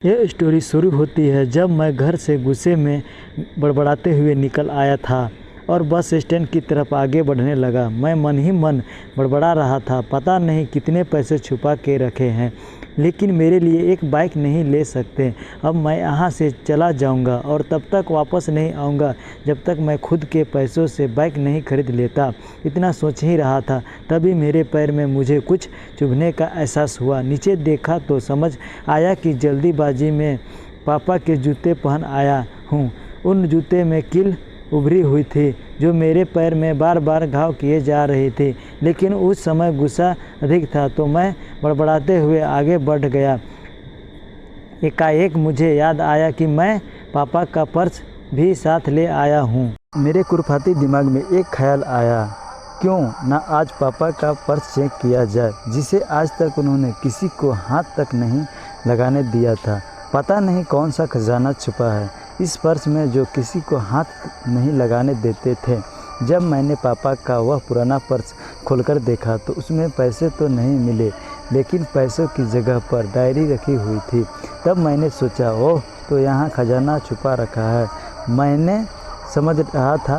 यह स्टोरी शुरू होती है जब मैं घर से गुस्से में बड़बड़ाते हुए निकल आया था और बस स्टैंड की तरफ आगे बढ़ने लगा। मैं मन ही मन बड़बड़ा रहा था, पता नहीं कितने पैसे छुपा के रखे हैं, लेकिन मेरे लिए एक बाइक नहीं ले सकते। अब मैं यहाँ से चला जाऊँगा और तब तक वापस नहीं आऊँगा जब तक मैं खुद के पैसों से बाइक नहीं खरीद लेता। इतना सोच ही रहा था, तभी मेरे पैर में मुझे कुछ चुभने का एहसास हुआ। नीचे देखा तो समझ आया कि जल्दीबाजी में पापा के जूते पहन आया हूँ। उन जूते में कील उभरी हुई थी जो मेरे पैर में बार बार घाव किए जा रही थी, लेकिन उस समय गुस्सा अधिक था तो मैं बड़बड़ाते हुए आगे बढ़ गया। एकाएक मुझे याद आया कि मैं पापा का पर्स भी साथ ले आया हूँ। मेरे खुरपाती दिमाग में एक ख्याल आया, क्यों ना आज पापा का पर्स चेक किया जाए, जिसे आज तक उन्होंने किसी को हाथ तक नहीं लगाने दिया था। पता नहीं कौन सा खजाना छुपा है इस पर्स में जो किसी को हाथ नहीं लगाने देते थे। जब मैंने पापा का वह पुराना पर्स खोलकर देखा तो उसमें पैसे तो नहीं मिले, लेकिन पैसों की जगह पर डायरी रखी हुई थी। तब मैंने सोचा, ओह, तो यहाँ खजाना छुपा रखा है। मैंने समझ रहा था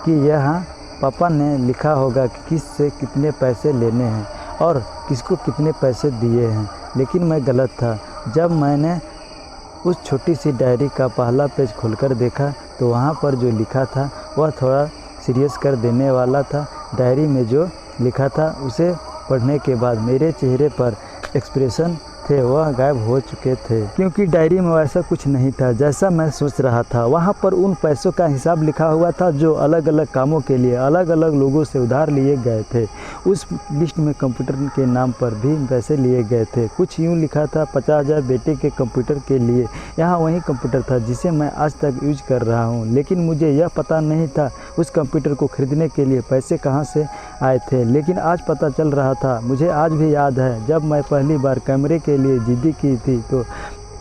कि यहाँ पापा ने लिखा होगा कि किस से कितने पैसे लेने हैं और किसको कितने पैसे दिए हैं, लेकिन मैं गलत था। जब मैंने उस छोटी सी डायरी का पहला पेज खोलकर देखा तो वहाँ पर जो लिखा था वह थोड़ा सीरियस कर देने वाला था। डायरी में जो लिखा था उसे पढ़ने के बाद मेरे चेहरे पर एक्सप्रेशन थे वह गायब हो चुके थे, क्योंकि डायरी में वैसा कुछ नहीं था जैसा मैं सोच रहा था। वहाँ पर उन पैसों का हिसाब लिखा हुआ था जो अलग अलग कामों के लिए अलग अलग लोगों से उधार लिए गए थे। उस लिस्ट में कंप्यूटर के नाम पर भी पैसे लिए गए थे। कुछ यूँ लिखा था, 50,000 बेटे के कंप्यूटर के लिए। यहाँ वही कंप्यूटर था जिसे मैं आज तक यूज कर रहा हूँ, लेकिन मुझे यह पता नहीं था उस कंप्यूटर को खरीदने के लिए पैसे कहाँ से आए थे। लेकिन आज पता चल रहा था। मुझे आज भी याद है जब मैं पहली बार कैमरे के लिए जिद्दी की थी तो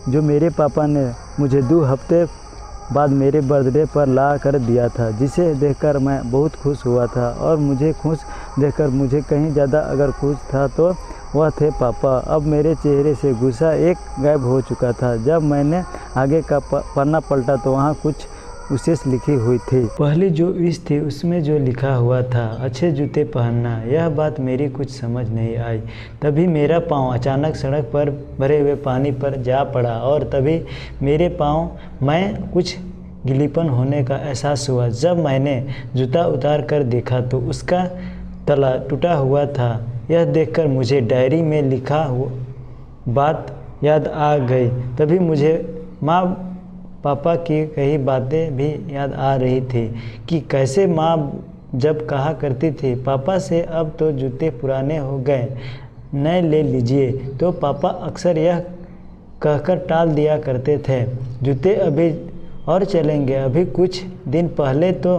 जो मेरे पापा ने मुझे 2 हफ्ते बाद मेरे बर्थडे पर ला कर दिया था, जिसे देखकर मैं बहुत खुश हुआ था। और मुझे खुश देखकर मुझे कहीं ज़्यादा अगर खुश था तो वह थे पापा। अब मेरे चेहरे से गुस्सा एक गायब हो चुका था। जब मैंने आगे का पन्ना पलटा तो वहाँ कुछ विशेष लिखी हुई थी। पहली जो विश थी उसमें जो लिखा हुआ था, अच्छे जूते पहनना। यह बात मेरी कुछ समझ नहीं आई। तभी मेरा पाँव अचानक सड़क पर भरे हुए पानी पर जा पड़ा और तभी मेरे पाँव में कुछ गीलीपन होने का एहसास हुआ। जब मैंने जूता उतार कर देखा तो उसका तला टूटा हुआ था। यह देखकर मुझे डायरी में लिखा हुआ बात याद आ गई। तभी मुझे माँ पापा की कई बातें भी याद आ रही थी कि कैसे माँ जब कहा करती थी, पापा से अब तो जूते पुराने हो गए, नए ले लीजिए, तो पापा अक्सर यह कहकर टाल दिया करते थे, जूते अभी और चलेंगे, अभी कुछ दिन पहले तो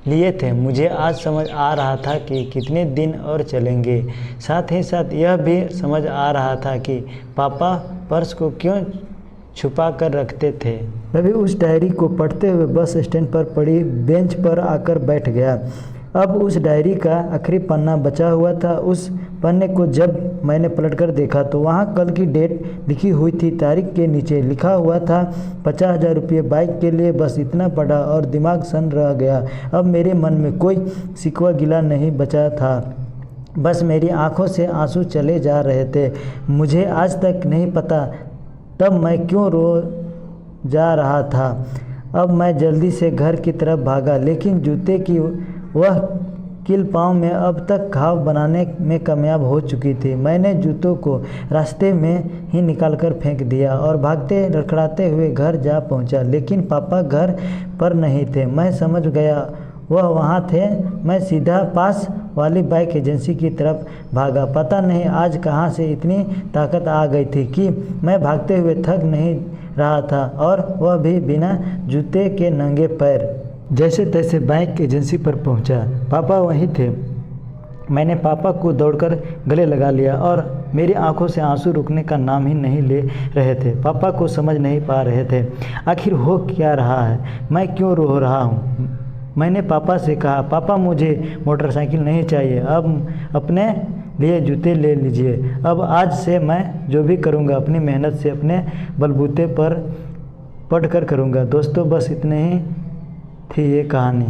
लिए थे। मुझे आज समझ आ रहा था कि कितने दिन और चलेंगे। साथ ही साथ यह भी समझ आ रहा था कि पापा पर्स को क्यों छुपा कर रखते थे। तभी उस डायरी को पढ़ते हुए बस स्टैंड पर पड़ी बेंच पर आकर बैठ गया। अब उस डायरी का आखिरी पन्ना बचा हुआ था। उस पन्ने को जब मैंने पलटकर देखा तो वहाँ कल की डेट लिखी हुई थी। तारीख के नीचे लिखा हुआ था 50,000 रुपये बाइक के लिए। बस इतना पढ़ा और दिमाग सन रह गया। अब मेरे मन में कोई शिकवा गिला नहीं बचा था, बस मेरी आंखों से आंसू चले जा रहे थे। मुझे आज तक नहीं पता तब मैं क्यों रो जा रहा था। अब मैं जल्दी से घर की तरफ भागा, लेकिन जूते की वह कील पाँव में अब तक घाव बनाने में कामयाब हो चुकी थी। मैंने जूतों को रास्ते में ही निकालकर फेंक दिया और भागते लड़खड़ाते हुए घर जा पहुंचा, लेकिन पापा घर पर नहीं थे। मैं समझ गया वह वहाँ थे। मैं सीधा पास वाली बाइक एजेंसी की तरफ भागा। पता नहीं आज कहाँ से इतनी ताकत आ गई थी कि मैं भागते हुए थक नहीं रहा था, और वह भी बिना जूते के नंगे पैर। जैसे तैसे बाइक एजेंसी पर पहुंचा। पापा वहीं थे। मैंने पापा को दौड़कर गले लगा लिया और मेरी आंखों से आंसू रुकने का नाम ही नहीं ले रहे थे। पापा को समझ नहीं पा रहे थे आखिर हो क्या रहा है, मैं क्यों रो रहा हूँ। मैंने पापा से कहा, पापा मुझे मोटरसाइकिल नहीं चाहिए, अब अपने लिए जूते ले लीजिए। अब आज से मैं जो भी करूँगा अपनी मेहनत से अपने बलबूते पर पढ़ कर करूँगा। दोस्तों बस इतने ही थी ये कहानी।